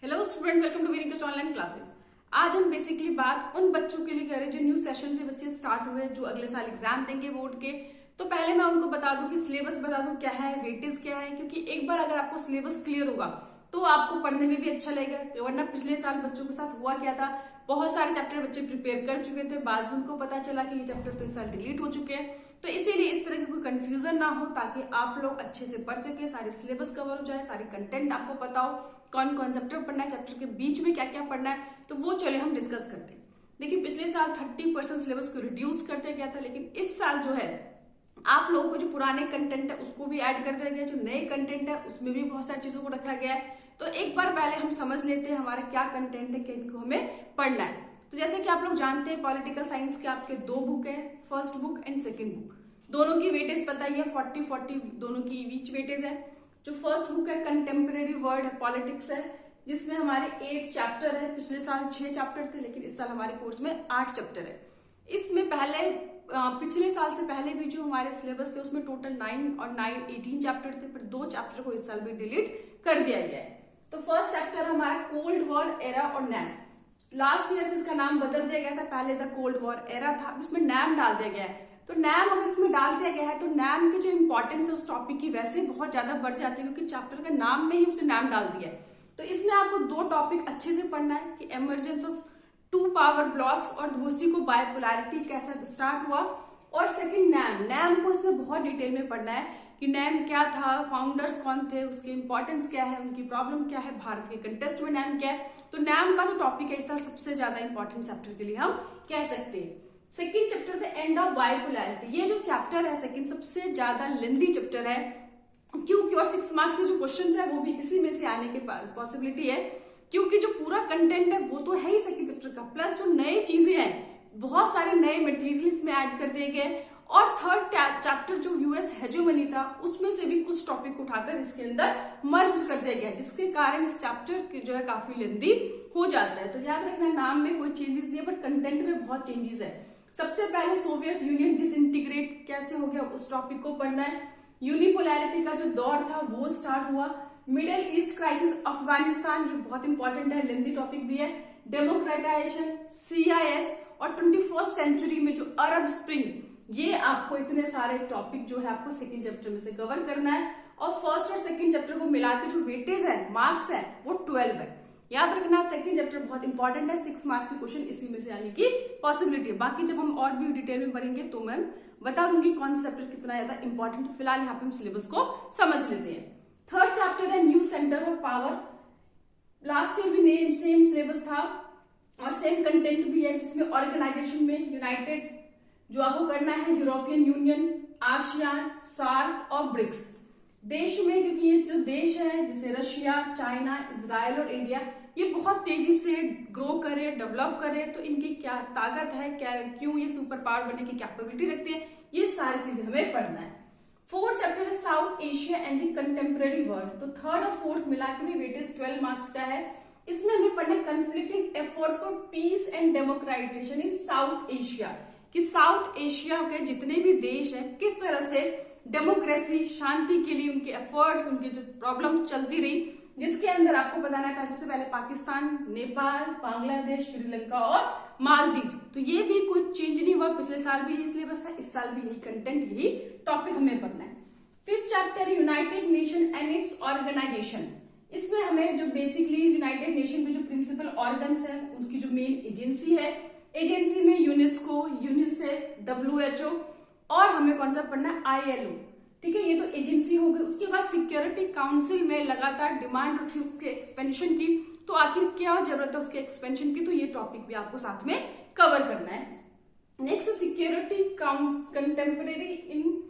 Hello students, welcome to winning online classes. आज हम basically बात उन बच्चों के लिए कर रहे हैं जो न्यू सेशन से बच्चे स्टार्ट हुए हैं, जो अगले साल एग्जाम देंगे बोर्ड के। तो पहले मैं उनको बता दूं कि सिलेबस बता दूं क्या है, वेटेज क्या है, क्योंकि एक बार अगर आपको सिलेबस क्लियर होगा तो आपको पढ़ने में भी अच्छा लगेगा। वरना पिछले साल बच्चों के साथ हुआ क्या था, बहुत सारे चैप्टर बच्चे प्रिपेयर कर चुके थे, बाद में उनको पता चला कि ये चैप्टर तो इस साल डिलीट हो चुके हैं। तो इसीलिए इस तरह की कोई कंफ्यूजन ना हो, ताकि आप लोग अच्छे से पढ़ सके, सारी सिलेबस कवर हो जाए, सारी कंटेंट आपको पता हो, कौन कौन चैप्टर पढ़ना है, चैप्टर के बीच में क्या क्या पढ़ना है। तो वो चले हम डिस्कस करते हैं। देखिए, पिछले साल 30% सिलेबस को रिड्यूस करते गया था, लेकिन इस साल जो है आप लोगों को जो पुराने कंटेंट है उसको भी ऐड कर दिया गया, जो नए कंटेंट है उसमें भी बहुत सारी चीजों को रखा गया है। तो एक बार पहले हम समझ लेते हैं हमारा क्या कंटेंट है, किनको हमें पढ़ना है। तो जैसे कि आप लोग जानते हैं, पॉलिटिकल साइंस के आपके दो बुक है, first book and second book. दोनों की वेटेज पता ही है, 40-40 दोनों की ईच वेटेज है। जो फर्स्ट बुक है कंटेम्प्रेरी वर्ल्ड पॉलिटिक्स है, जिसमें हमारे 8 चैप्टर है। पिछले साल 6 चैप्टर थे, लेकिन इस साल हमारे कोर्स में 8 चैप्टर है। इसमें पहले पिछले साल से पहले भी जो हमारे सिलेबस थे उसमें टोटल 9 और 9 18 चैप्टर थे, पर 2 चैप्टर को इस साल भी डिलीट कर दिया गया है। तो फर्स्ट चैप्टर हमारा कोल्ड वॉर एरा और नैम। लास्ट ईयर से इसका नाम बदल दिया गया था, पहले द कोल्ड वॉर एरा था, इसमें नैम डाल दिया गया है। तो नैम अगर इसमें डाल दिया गया है तो नैम की जो इंपॉर्टेंस है उस टॉपिक की वैसे बहुत ज्यादा बढ़ जाती है, क्योंकि चैप्टर के नाम में ही उसे नैम डाल दिया है। तो इसमें आपको 2 टॉपिक अच्छे से पढ़ना है कि एमर्जेंस ऑफ 2 पावर ब्लॉक्स और उसी को बायपोलैरिटी कैसा स्टार्ट हुआ, और सेकंड नैम को इसमें बहुत डिटेल में पढ़ना है कि नैम क्या था, फाउंडर्स कौन थे, उसकी इंपॉर्टेंस क्या है, उनकी प्रॉब्लम क्या है, भारत के कंटेस्ट में नैम क्या है। तो नैम का जो टॉपिक है इस साल सबसे ज्यादा इंपॉर्टेंट चैप्टर के लिए हम कह सकते हैं। Second chapter the end of bipolarity. ये जो चैप्टर है सेकेंड, सबसे ज्यादा लेंथी चैप्टर है, क्योंकि और 6 मार्क्स के जो क्वेश्चन है वो भी इसी में से आने की पॉसिबिलिटी है, क्योंकि जो पूरा कंटेंट है वो तो है ही सेकेंड चैप्टर का, प्लस जो नई चीजें हैं, बहुत सारे नए मटेरियल्स में ऐड कर दिए गए। और थर्ड चैप्टर जो यूएस हेजेमनी था उसमें से भी कुछ टॉपिक उठाकर इसके अंदर मर्ज कर दिया गया, जिसके कारण इस चैप्टर जो है काफी लेंथी हो जाता है। तो याद रखना, नाम में कोई चेंजेस नहीं है, बट कंटेंट में बहुत चेंजेस है। सबसे पहले सोवियत यूनियन डिसइंटीग्रेट कैसे हो गया उस टॉपिक को पढ़ना है। यूनिपोलैरिटी का जो दौर था वो स्टार्ट हुआ। मिडिल ईस्ट क्राइसिस अफगानिस्तान, ये बहुत इंपॉर्टेंट है, लेंथी टॉपिक भी है। डेमोक्रेटाइजेशन, CIS और 21st सेंचुरी में जो अरब स्प्रिंग, ये आपको इतने सारे टॉपिक जो है आपको सेकंड चैप्टर में से कवर करना है। और फर्स्ट और सेकंड चैप्टर को मिलाकर जो वेटेज है, मार्क्स है, वो 12 है। याद रखना, सेकंड चैप्टर बहुत इंपॉर्टेंट है, 6 मार्क्स के क्वेश्चन इसी में से आने की पॉसिबिलिटी है। बाकी जब हम और भी डिटेल में पढ़ेंगे तो मैं बता दूंगी कौन सा चैप्टर कितना ज्यादा इंपॉर्टेंट है। फिलहाल यहाँ पे हम सिलेबस को समझ लेते हैं। थर्ड चैप्टर है new centre of power. Last year भी सेम सिलेबस था और सेम कंटेंट भी है, जिसमें ऑर्गेनाइजेशन में यूनाइटेड जो आपको करना है, यूरोपियन यूनियन, आसियान, सार्क और ब्रिक्स देश में, क्योंकि ये जो देश है जैसे रशिया, चाइना, इजराइल और इंडिया, ये बहुत तेजी से ग्रो करे, डेवलप करे, तो इनकी क्या ताकत है, क्या क्यों ये सुपर पावर बनने की कैपेबिलिटी रखती है, ये सारी चीजें हमें पढ़ना है। फोर्थ चैप्टर है south Asia and the contemporary world. तो थर्ड और फोर्थ मिलाकर भी वेटेज 12 मार्क्स का है। इसमें हमें पढ़ना है conflicting effort for piece and democratisation in south Asia, कि साउथ एशिया के जितने भी देश हैं किस तरह से डेमोक्रेसी, शांति के लिए उनके एफर्ट्स, उनकी जो प्रॉब्लम चलती रही, जिसके अंदर आपको बताना है सबसे पहले पाकिस्तान, नेपाल, बांग्लादेश, श्रीलंका और मालदीव। तो ये भी कुछ चेंज नहीं हुआ, पिछले साल भी यही सिलेबस था, इस साल भी यही कंटेंट, यही टॉपिक हमें पढ़ना है। Fifth chapter United Nation and its organisation. इसमें हमें जो बेसिकली यूनाइटेड नेशन के जो प्रिंसिपल ऑर्गन्स है, उनकी जो मेन एजेंसी है, एजेंसी में यूनेस्को, यूनिसेफ, WHO और हमें कौन सा पढ़ना है, ILO। ठीक है, ये तो एजेंसी हो गई। उसके बाद सिक्योरिटी काउंसिल में लगातार डिमांड उठी उसके एक्सपेंशन की, तो आखिर क्या जरूरत है उसके एक्सपेंशन की, तो ये टॉपिक भी आपको साथ में कवर करना है। नेक्स्ट सिक्योरिटी कंटेम्प्रेरी इन,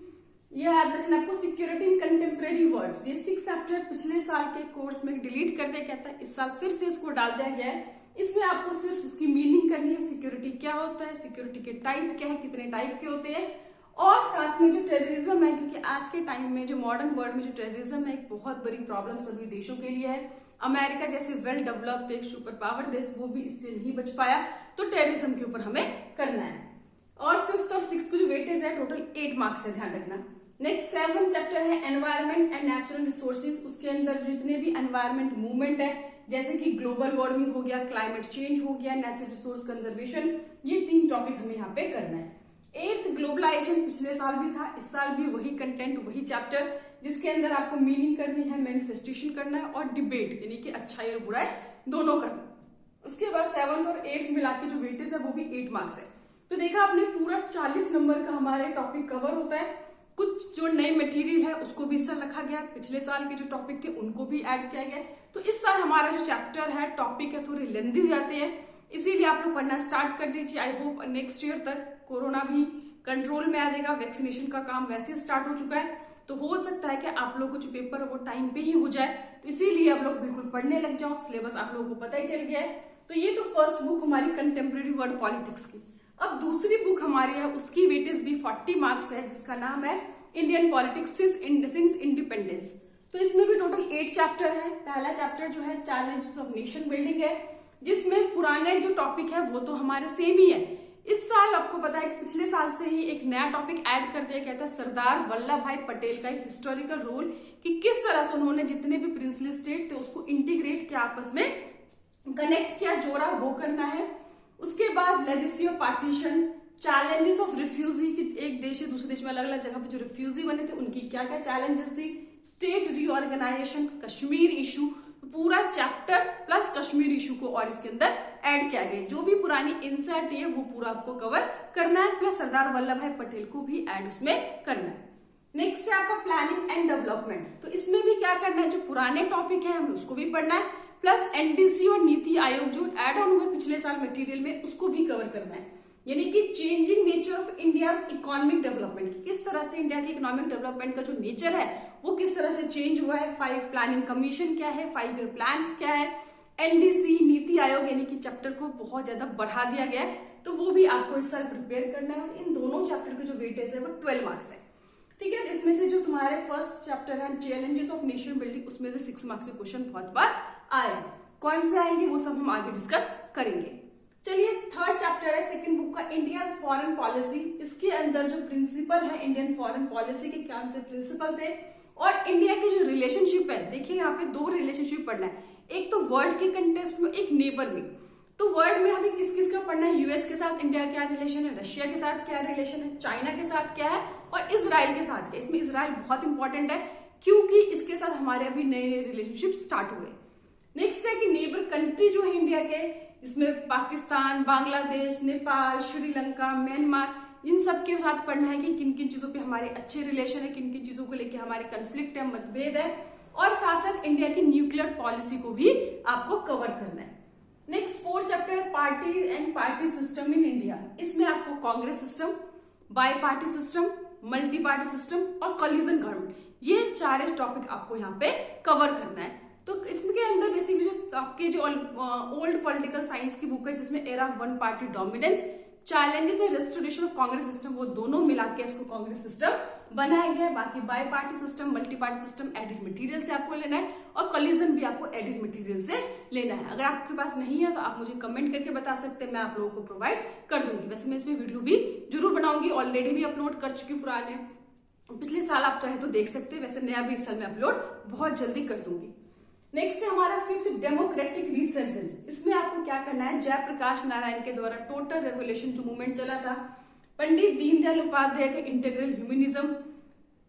ये याद रखना आपको, सिक्योरिटी इन कंटेम्प्रेरी वर्ल्ड। ये 6 चैप्टर पिछले साल के कोर्स में डिलीट कर दिया गया था, इस साल फिर से इसको डाल दिया गया है। इसमें आपको सिर्फ इसकी मीनिंग करनी है, सिक्योरिटी क्या होता है, सिक्योरिटी के टाइप क्या है, कितने टाइप के होते हैं, और साथ में जो टेररिज्म है, क्योंकि आज के टाइम में जो मॉडर्न वर्ल्ड में जो टेररिज्म है एक बहुत बड़ी प्रॉब्लम सभी देशों के लिए है। अमेरिका जैसे वेल डेवलप्ड देश, सुपर पावर देश, वो भी इससे नहीं बच पाया, तो टेररिज्म के ऊपर हमें करना है। और फिफ्थ और सिक्स्थ की जो वेटेज है टोटल 8 मार्क्स है, ध्यान रखना। नेक्स्ट 7 चैप्टर है एनवायरमेंट एंड नेचुरल रिसोर्सेज। उसके अंदर जितने भी एनवायरमेंट मूवमेंट है, जैसे कि ग्लोबल वार्मिंग हो गया, क्लाइमेट चेंज हो गया, नेचुरल रिसोर्स कंजर्वेशन, ये 3 टॉपिक हमें यहाँ पे करना है। 8th ग्लोबलाइजेशन पिछले साल भी था, इस साल भी वही कंटेंट, वही चैप्टर, जिसके अंदर आपको मीनिंग करनी है, मैनिफेस्टेशन करना है और डिबेट यानी कि अच्छाई और बुराई दोनों करना। उसके बाद 7th और 8th मिला के जो वेटेज है वो भी 8 मार्क्स है। तो देखा आपने पूरा 40 नंबर का हमारे टॉपिक कवर होता है। कुछ जो नए मटेरियल है उसको भी इस साल रखा गया, पिछले साल के जो टॉपिक थे उनको भी ऐड किया गया। तो इस साल हमारा जो चैप्टर है, टॉपिक है, थोड़े लेंदी हो जाते हैं, इसीलिए आप लोग पढ़ना स्टार्ट कर दीजिए। आई होप नेक्स्ट ईयर तक कोरोना भी कंट्रोल में आ जाएगा, वैक्सीनेशन का काम वैसे स्टार्ट हो चुका है, तो हो सकता है कि आप लोग को जो पेपर है वो टाइम पे ही हो जाए। तो इसीलिए आप लोग बिल्कुल पढ़ने लग जाओ, सिलेबस आप लोगों को पता ही चल गया है। तो ये तो फर्स्ट बुक हमारी कंटेम्प्रेरी वर्ल्ड पॉलिटिक्स की। अब दूसरी बुक हमारी है, उसकी वेटेज भी 40 मार्क्स है, जिसका नाम है इंडियन पॉलिटिक्स सिंस इंडिपेंडेंस। तो इसमें भी टोटल 8 चैप्टर है। पहला चैप्टर जो है चैलेंजेस ऑफ नेशन बिल्डिंग है, जिसमें पुराने जो टॉपिक है वो तो हमारे सेम ही है। इस साल आपको पता है कि पिछले साल से ही एक नया टॉपिक ऐड कर दिया, कहता है सरदार वल्लभ भाई पटेल का एक हिस्टोरिकल रोल, कि किस तरह से उन्होंने जितने भी प्रिंसली स्टेट थे उसको इंटीग्रेट किया, आपस में कनेक्ट किया, जोड़ा, वो करना है। उसके बाद legacy of partition, challenges of refugee, कि एक देश से दूसरे देश में अलग अलग जगह पे जो रिफ्यूजी बने थे उनकी क्या क्या चैलेंजेस थी, स्टेट रीऑर्गेनाइजेशन, कश्मीर इशू, पूरा चैप्टर प्लस कश्मीर इशू को और इसके अंदर ऐड किया गया। जो भी पुरानी इंसर्ट है वो पूरा आपको कवर करना है, प्लस सरदार वल्लभ भाई पटेल को भी ऐड उसमें करना है। नेक्स्ट है आपका प्लानिंग एंड डेवलपमेंट। तो इसमें भी क्या करना है, जो पुराने टॉपिक है हमें उसको भी पढ़ना है, प्लस एनडीसी और नीति आयोग जो ऐड ऑन हुए पिछले साल मटेरियल में उसको भी कवर करना है। यानी कि changing nature of India's economic development, किस तरह से इंडिया के इकोनॉमिक डेवलपमेंट का जो नेचर है वो किस तरह से चेंज हुआ है, 5 प्लानिंग कमीशन क्या है, 5 ईयर प्लान्स क्या है, एनडीसी, नीति आयोग, यानी कि चैप्टर को बहुत ज्यादा बढ़ा दिया गया है। तो वो भी आपको इस साल प्रिपेयर करना है। और इन दोनों चैप्टर के जो वेटेज है वो 12 मार्क्स है, ठीक है। इसमें से जो तुम्हारे फर्स्ट चैप्टर है चैलेंजेस ऑफ नेशन बिल्डिंग, उसमें से 6 मार्क्स के क्वेश्चन बहुत बार आए, कौन से आएंगे वो सब हम आगे डिस्कस करेंगे। चलिए, थर्ड चैप्टर है सेकंड बुक का, इंडिया फॉरेन पॉलिसी। इसके अंदर जो प्रिंसिपल है इंडियन फॉरेन पॉलिसी के, क्या से प्रिंसिपल थे, और इंडिया की जो रिलेशनशिप है, देखिए यहाँ पे 2 रिलेशनशिप पढ़ना है, एक तो वर्ल्ड के कंटेक्स्ट में, एक नेबर में। तो वर्ल्ड में हमें किस किस का पढ़ना है, यूएस के साथ इंडिया क्या रिलेशन है, रशिया के साथ क्या रिलेशन है, चाइना के साथ क्या है, और इसराइल के साथ क्या। इसमें इसराइल बहुत इंपॉर्टेंट है क्योंकि इसके साथ हमारे अभी नए नए रिलेशनशिप स्टार्ट हुए। नेक्स्ट है कि नेबर कंट्री जो है इंडिया के, इसमें पाकिस्तान, बांग्लादेश, नेपाल, श्रीलंका, म्यांमार, इन सब के साथ पढ़ना है कि किन किन चीजों पे हमारे अच्छे रिलेशन है, किन किन चीजों को लेके हमारे कंफ्लिक्ट है, मतभेद है, और साथ साथ इंडिया की न्यूक्लियर पॉलिसी को भी आपको कवर करना है। नेक्स्ट 4th चैप्टर है party and party system in India. इसमें आपको Congress system, bi party system, multi party system और कोलिजन गवर्नमेंट, ये 4 टॉपिक आपको यहाँ पे कवर करना है। तो इसके अंदर बेसिकली जो आपके जो ओल्ड पॉलिटिकल साइंस की बुक है, जिसमें era of one party dominance, challenges and restoration of Congress system, वो दोनों मिला के इसको कांग्रेस सिस्टम बनाया गया है। बाकी bi party system, multi party system added material से आपको लेना है, और कोलिजन भी आपको एडिड मटेरियल से लेना है। अगर आपके पास नहीं है तो आप मुझे कमेंट करके बता सकते हैं, मैं आप लोगों को प्रोवाइड कर दूंगी। वैसे मैं इसमें वीडियो भी जरूर बनाऊंगी, ऑलरेडी भी अपलोड कर चुकी हूँ पुराने, पिछले साल आप चाहे तो देख सकते हैं, वैसे नया भी इस साल में अपलोड बहुत जल्दी कर दूंगी। नेक्स्ट है हमारा 5th डेमोक्रेटिक रिसर्जेंस। इसमें आपको क्या करना है, जयप्रकाश नारायण के द्वारा टोटल रेवोल्यूशन जो मूवमेंट चला था, पंडित दीनदयाल उपाध्याय का integral humanism,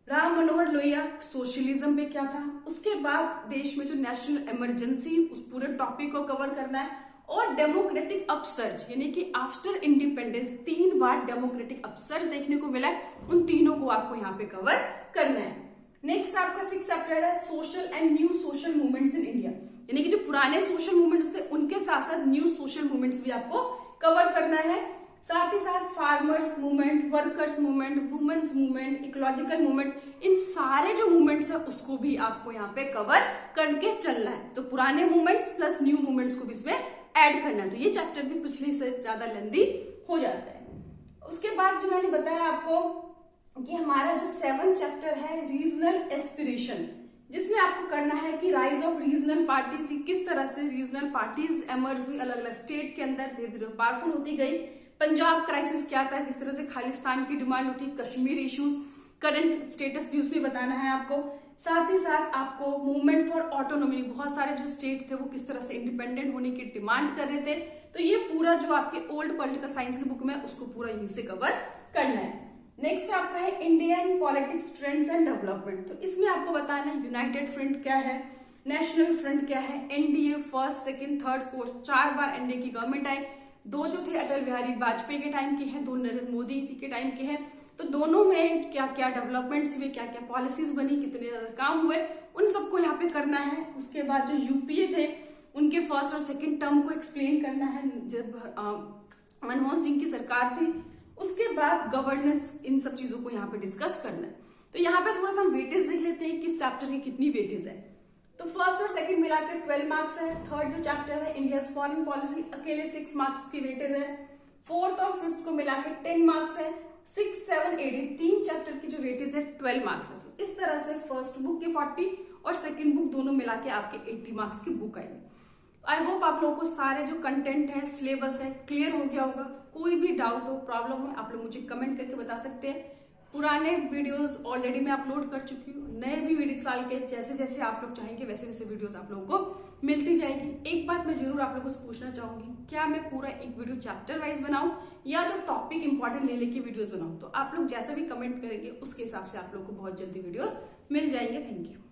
Ram Manohar Lohia socialism पे क्या था, उसके बाद देश में जो नेशनल इमरजेंसी, उस पूरे टॉपिक को कवर करना है, और डेमोक्रेटिक अपसर्ज, यानी कि आफ्टर इंडिपेंडेंस 3 बार डेमोक्रेटिक अपसर्ज देखने को मिला है, उन तीनों को आपको यहाँ पे कवर करना है। नेक्स्ट आपका 6th चैप्टर है social and new social movements in India, यानी कि जो पुराने सोशल मूवमेंट्स थे उनके साथ साथ न्यू सोशल मूवमेंट्स भी आपको कवर करना है। साथ ही साथ farmers movement, workers movement, women's movement, ecological movement, इन सारे जो मूवमेंट्स है उसको भी आपको यहाँ पे कवर करके चलना है। तो पुराने मूवमेंट्स प्लस न्यू मूवमेंट्स को भी इसमें ऐड करना है। तो ये चैप्टर भी पिछले से ज्यादा लेंदी हो जाता है। उसके बाद जो मैंने बताया आपको कि हमारा जो 7th चैप्टर है रीजनल एस्पिरेशन, जिसमें आपको करना है कि राइज ऑफ रीजनल पार्टीज, किस तरह से रीजनल पार्टीज एमर्ज हुई अलग अलग स्टेट के अंदर, धीरे धीरे पावरफुल होती गई। पंजाब क्राइसिस क्या था, किस तरह से खालिस्तान की डिमांड उठी, कश्मीर इश्यूज, करंट स्टेटस भी उसमें बताना है आपको। साथ ही साथ आपको मूवमेंट फॉर ऑटोनॉमी, बहुत सारे जो स्टेट थे वो किस तरह से इंडिपेंडेंट होने की डिमांड कर रहे थे, तो ये पूरा जो आपके ओल्ड पॉलिटिकल साइंस की बुक में उसको पूरा यहीं से कवर करना है। नेक्स्ट आपका है Indian politics trends and development. तो इसमें आपको बताना है यूनाइटेड फ्रंट क्या है, नेशनल फ्रंट क्या है, NDA first second third fourth, 4 बार एनडीए की गवर्नमेंट आई, 2 जो थे अटल बिहारी वाजपेयी के टाइम के हैं, 2 नरेंद्र मोदी जी के टाइम के हैं। तो दोनों में क्या क्या डेवलपमेंट्स हुए, क्या क्या पॉलिसीज बनी, कितने ज्यादा काम हुए, उन सबको यहाँ पे करना है। उसके बाद जो यूपीए थे उनके फर्स्ट और सेकंड टर्म को एक्सप्लेन करना है जब मनमोहन सिंह की सरकार थी। उसके बाद गवर्नेंस, इन सब चीजों को यहाँ पे डिस्कस करना है। तो यहाँ पे थोड़ा सा वेटेज देख लेते हैं कि चैप्टर की कितनी वेटेज है। तो फर्स्ट और सेकंड मिलाकर 12 मार्क्स है। थर्ड जो चैप्टर है इंडिया फॉरेन पॉलिसी, अकेले 6 मार्क्स की वेटेज है। फोर्थ और फिफ्थ को मिलाकर 10 मार्क्स है। 6, 7, 8 तीन चैप्टर की जो वेटेज है 12 मार्क्स है। तो इस तरह से फर्स्ट बुक के 40 और सेकंड बुक दोनों मिला के आपके 80 मार्क्स की बुक आएगी। आई होप आप लोगों को सारे जो कंटेंट है, सिलेबस है, क्लियर हो गया होगा। कोई भी डाउट हो, प्रॉब्लम है, आप लोग मुझे कमेंट करके बता सकते हैं। पुराने वीडियोस ऑलरेडी मैं अपलोड कर चुकी हूँ, नए भी वीडियो साल के जैसे जैसे आप लोग चाहेंगे वैसे वैसे वीडियोस आप लोगों को मिलती जाएगी। एक बात मैं जरूर आप लोगों से पूछना चाहूंगी, क्या मैं पूरा एक वीडियो चैप्टर वाइज बनाऊं या जो टॉपिक इंपॉर्टेंट ले लेके वीडियोस बनाऊं? तो आप लोग जैसा भी कमेंट करेंगे उसके हिसाब से आप लोग को बहुत जल्दी वीडियोस मिल जाएंगे। Thank you.